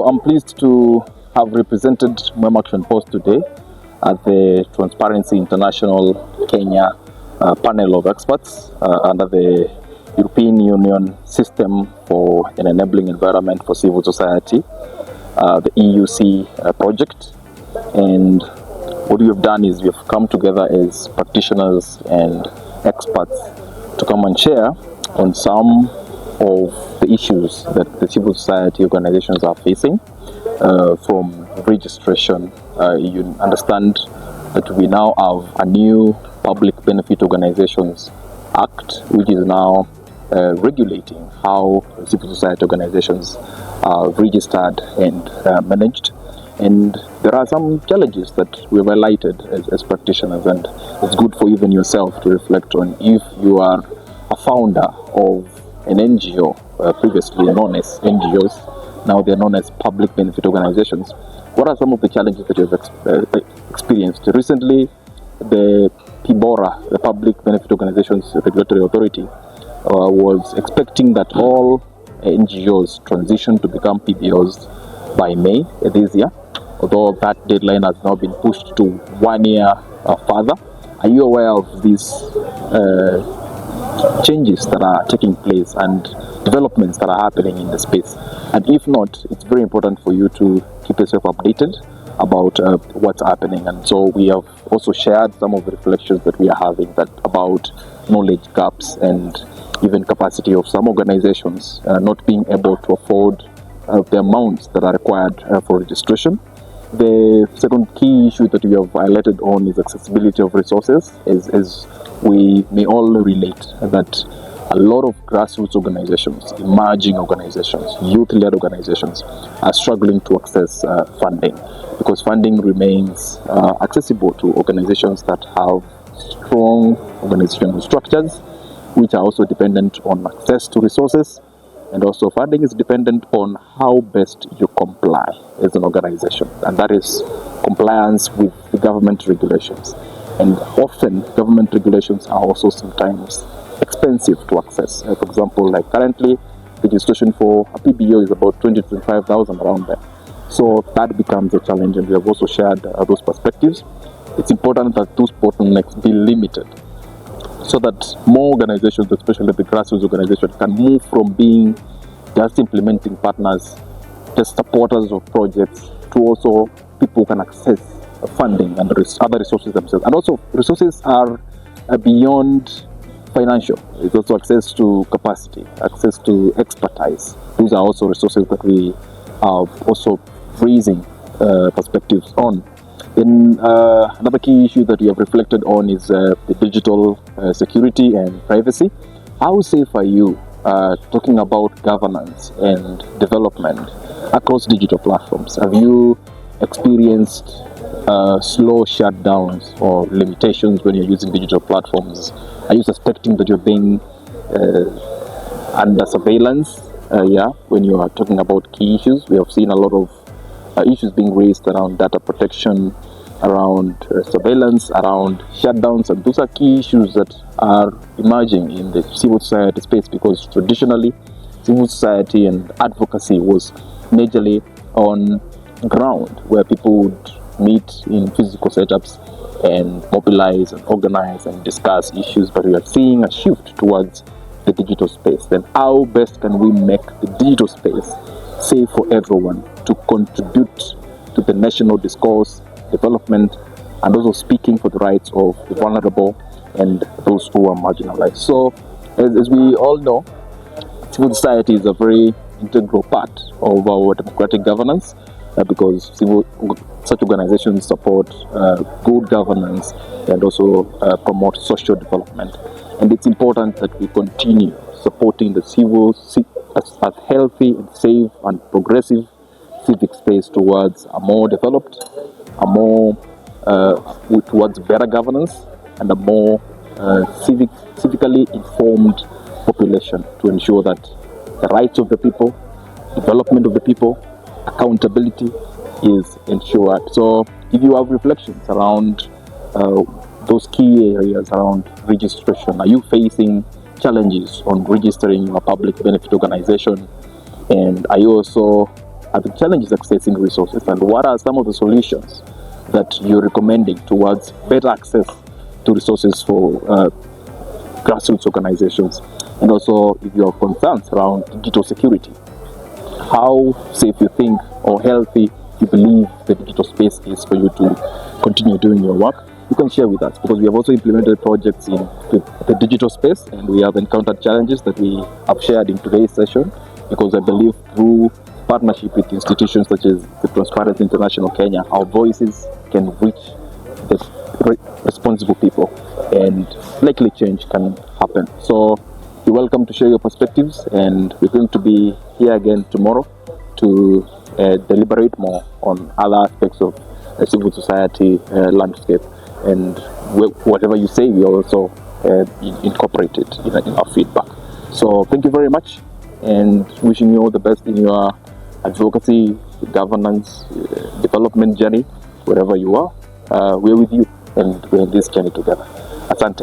So I'm pleased to have represented Mwema Action Post today at the Transparency International Kenya panel of experts under the European Union System for an Enabling Environment for Civil Society, the EUC project. And what we have done is we have come together as practitioners and experts to come and share on some of the issues that the civil society organizations are facing from registration. You understand that we now have a new Public Benefit Organizations Act, which is now regulating how civil society organizations are registered and managed. And there are some challenges that we've highlighted as practitioners, and it's good for even yourself to reflect on. If you are a founder of an NGO, previously known as NGOs, now they're known as public benefit organizations, what are some of the challenges that you've experienced? Recently, the PBORA, the Public Benefit Organizations Regulatory Authority, was expecting that all NGOs transition to become PBOs by May this year, although that deadline has now been pushed to 1 year further. Are you aware of these changes that are taking place and developments that are happening in the space? And if not, it's very important for you to keep yourself updated about what's happening. And so we have also shared some of the reflections that we are having about knowledge gaps and even capacity of some organizations not being able to afford the amounts that are required for registration. The second key issue that we have highlighted on is accessibility of resources, as we may all relate that a lot of grassroots organizations, emerging organizations, youth-led organizations are struggling to access funding, because funding remains accessible to organizations that have strong organizational structures, which are also dependent on access to resources. And also funding is dependent on how best you comply as an organization, and that is compliance with the government regulations. And often government regulations are also sometimes expensive to access. For example, like currently, registration for a PBO is about 20 to 25,000 around there. So that becomes a challenge, and we have also shared those perspectives. It's important that those bottlenecks be limited, so that more organizations, especially the grassroots organizations, can move from being just implementing partners, just supporters of projects, to also people who can access funding and other resources themselves. And also, resources are beyond financial. It's also access to capacity, access to expertise. Those are also resources that we are also raising perspectives on. Then another key issue that we have reflected on is the digital security and privacy. How safe are you talking about governance and development across digital platforms? Have you experienced slow shutdowns or limitations when you're using digital platforms? Are you suspecting that you're being under surveillance? When you are talking about key issues, we have seen a lot of issues being raised around data protection, around surveillance, around shutdowns, and those are key issues that are emerging in the civil society space, because traditionally civil society and advocacy was majorly on ground, where people would meet in physical setups and mobilize and organize and discuss issues. But we are seeing a shift towards the digital space. Then how best can we make the digital space safe for everyone to contribute to the national discourse, development, and also speaking for the rights of the vulnerable and those who are marginalized? So, as we all know, civil society is a very integral part of our democratic governance, because such organizations support good governance and also promote social development. And it's important that we continue supporting the as healthy and safe and progressive civic space towards a more developed, towards better governance, and a more civically informed population, to ensure that the rights of the people, development of the people, accountability is ensured. So if you have reflections around those key areas around registration, are you facing challenges on registering a public benefit organization? And are you also the challenges accessing resources, and what are some of the solutions that you're recommending towards better access to resources for grassroots organizations, and also if you have concerns around digital security, how safe you think or healthy you believe the digital space is for you to continue doing your work. You can share with us, because we have also implemented projects in the digital space, and we have encountered challenges that we have shared in today's session, because I believe through partnership with institutions such as the Transparency International Kenya, our voices can reach the responsible people, and likely change can happen. So you're welcome to share your perspectives, and we're going to be here again tomorrow to deliberate more on other aspects of the civil society landscape, and whatever you say, we also incorporate it in our feedback. So thank you very much, and wishing you all the best in your advocacy, governance, development journey, wherever you are. We're with you, and we're in this journey together. Asante.